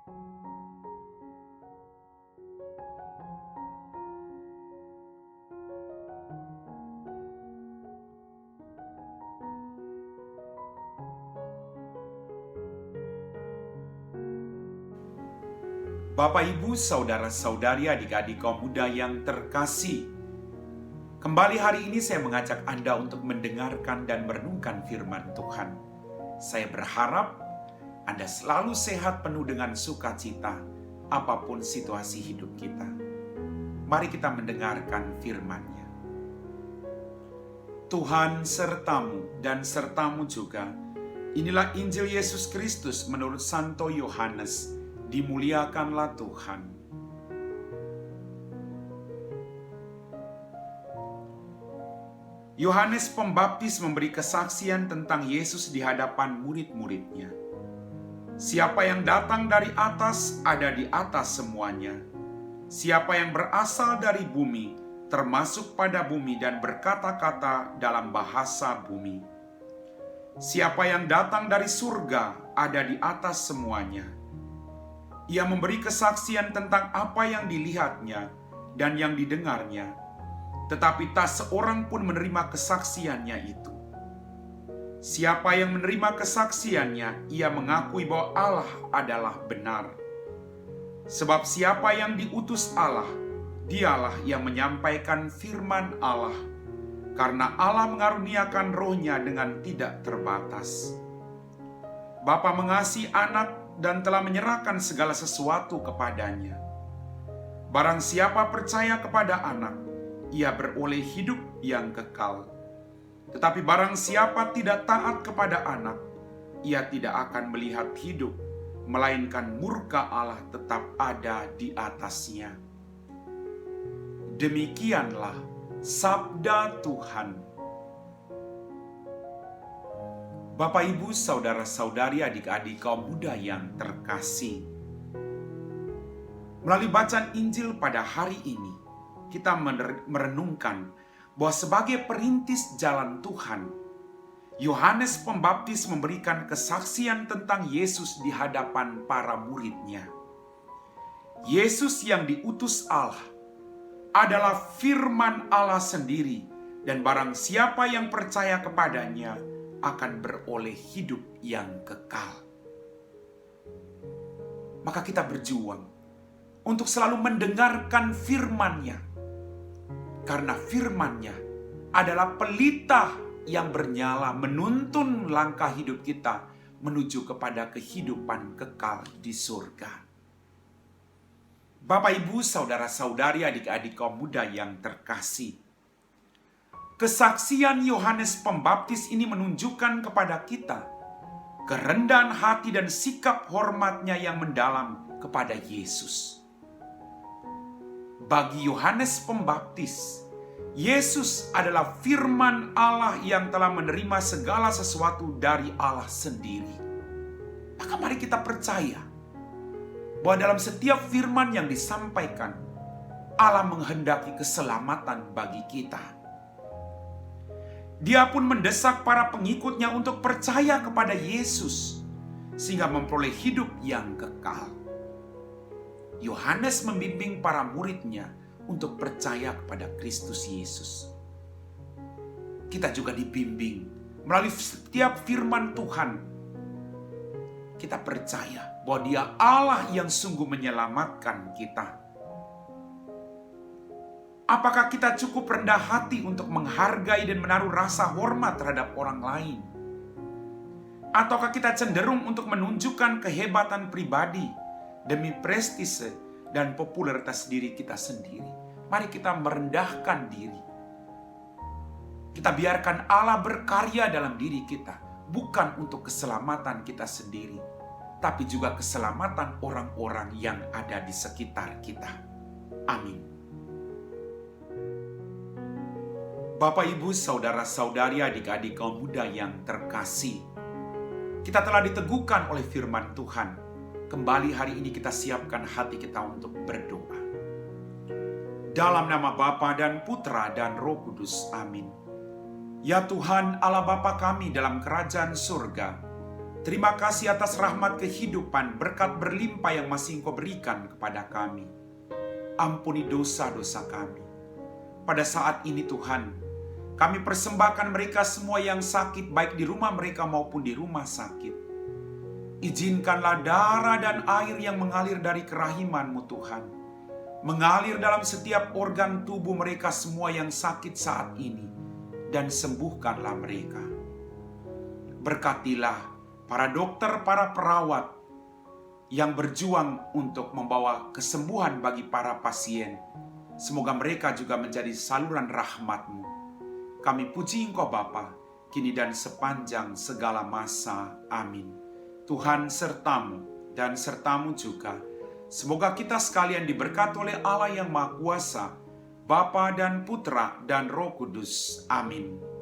Bapak, Ibu, Saudara-saudari, adik-adik kaum muda yang terkasih, kembali hari ini saya mengajak Anda untuk mendengarkan dan merenungkan firman Tuhan. Saya berharap Anda selalu sehat penuh dengan sukacita, apapun situasi hidup kita. Mari kita mendengarkan firman-Nya. Tuhan sertamu dan sertamu juga. Inilah Injil Yesus Kristus menurut Santo Yohanes. Dimuliakanlah Tuhan. Yohanes Pembaptis memberi kesaksian tentang Yesus di hadapan murid-muridnya. Siapa yang datang dari atas ada di atas semuanya. Siapa yang berasal dari bumi termasuk pada bumi dan berkata-kata dalam bahasa bumi. Siapa yang datang dari surga ada di atas semuanya. Ia memberi kesaksian tentang apa yang dilihatnya dan yang didengarnya, tetapi tak seorang pun menerima kesaksiannya itu. Siapa yang menerima kesaksiannya, ia mengakui bahwa Allah adalah benar. Sebab siapa yang diutus Allah, dialah yang menyampaikan firman Allah, karena Allah mengaruniakan Roh-Nya dengan tidak terbatas. Bapa mengasihi anak dan telah menyerahkan segala sesuatu kepadanya. Barang siapa percaya kepada anak, ia beroleh hidup yang kekal. Tetapi barang siapa tidak taat kepada anak, ia tidak akan melihat hidup, melainkan murka Allah tetap ada di atasnya. Demikianlah sabda Tuhan. Bapak, Ibu, Saudara-saudari, adik-adik kaum muda yang terkasih. Melalui bacaan Injil pada hari ini, kita merenungkan bahwa sebagai perintis jalan Tuhan, Yohanes Pembaptis memberikan kesaksian tentang Yesus di hadapan para muridnya. Yesus yang diutus Allah adalah firman Allah sendiri, dan barang siapa yang percaya kepadanya akan beroleh hidup yang kekal. Maka kita berjuang untuk selalu mendengarkan firman-Nya, karena firman-Nya adalah pelita yang bernyala menuntun langkah hidup kita menuju kepada kehidupan kekal di surga. Bapak, Ibu, Saudara-saudari, adik-adik kaum muda yang terkasih, kesaksian Yohanes Pembaptis ini menunjukkan kepada kita kerendahan hati dan sikap hormatnya yang mendalam kepada Yesus. Bagi Yohanes Pembaptis, Yesus adalah firman Allah yang telah menerima segala sesuatu dari Allah sendiri. Maka mari kita percaya bahwa dalam setiap firman yang disampaikan, Allah menghendaki keselamatan bagi kita. Dia pun mendesak para pengikutnya untuk percaya kepada Yesus, sehingga memperoleh hidup yang kekal. Yohanes membimbing para muridnya untuk percaya kepada Kristus Yesus. Kita juga dibimbing melalui setiap firman Tuhan. Kita percaya bahwa Dia Allah yang sungguh menyelamatkan kita. Apakah kita cukup rendah hati untuk menghargai dan menaruh rasa hormat terhadap orang lain? Ataukah kita cenderung untuk menunjukkan kehebatan pribadi demi prestise dan popularitas diri kita sendiri? Mari kita merendahkan diri. Kita biarkan Allah berkarya dalam diri kita, bukan untuk keselamatan kita sendiri, tapi juga keselamatan orang-orang yang ada di sekitar kita. Amin. Bapak, Ibu, Saudara-saudari, adik-adik kaum muda yang terkasih, kita telah diteguhkan oleh firman Tuhan. Kembali hari ini kita siapkan hati kita untuk berdoa. Dalam nama Bapa dan Putra dan Roh Kudus, amin. Ya Tuhan Allah Bapa kami dalam kerajaan surga, Terima kasih atas rahmat kehidupan, berkat berlimpah yang masih Engkau berikan kepada kami. Ampuni dosa-dosa kami. Pada saat ini Tuhan, kami persembahkan mereka semua yang sakit, baik di rumah mereka maupun di rumah sakit. Izinkanlah darah dan air yang mengalir dari kerahiman-Mu Tuhan, mengalir dalam setiap organ tubuh mereka semua yang sakit saat ini, dan sembuhkanlah mereka. Berkatilah para dokter, para perawat yang berjuang untuk membawa kesembuhan bagi para pasien. Semoga mereka juga menjadi saluran rahmat-Mu. Kami puji Engkau Bapa, kini dan sepanjang segala masa. Amin. Tuhan sertamu dan sertamu juga. Semoga kita sekalian diberkati oleh Allah yang Maha Kuasa, Bapa dan Putra dan Roh Kudus. Amin.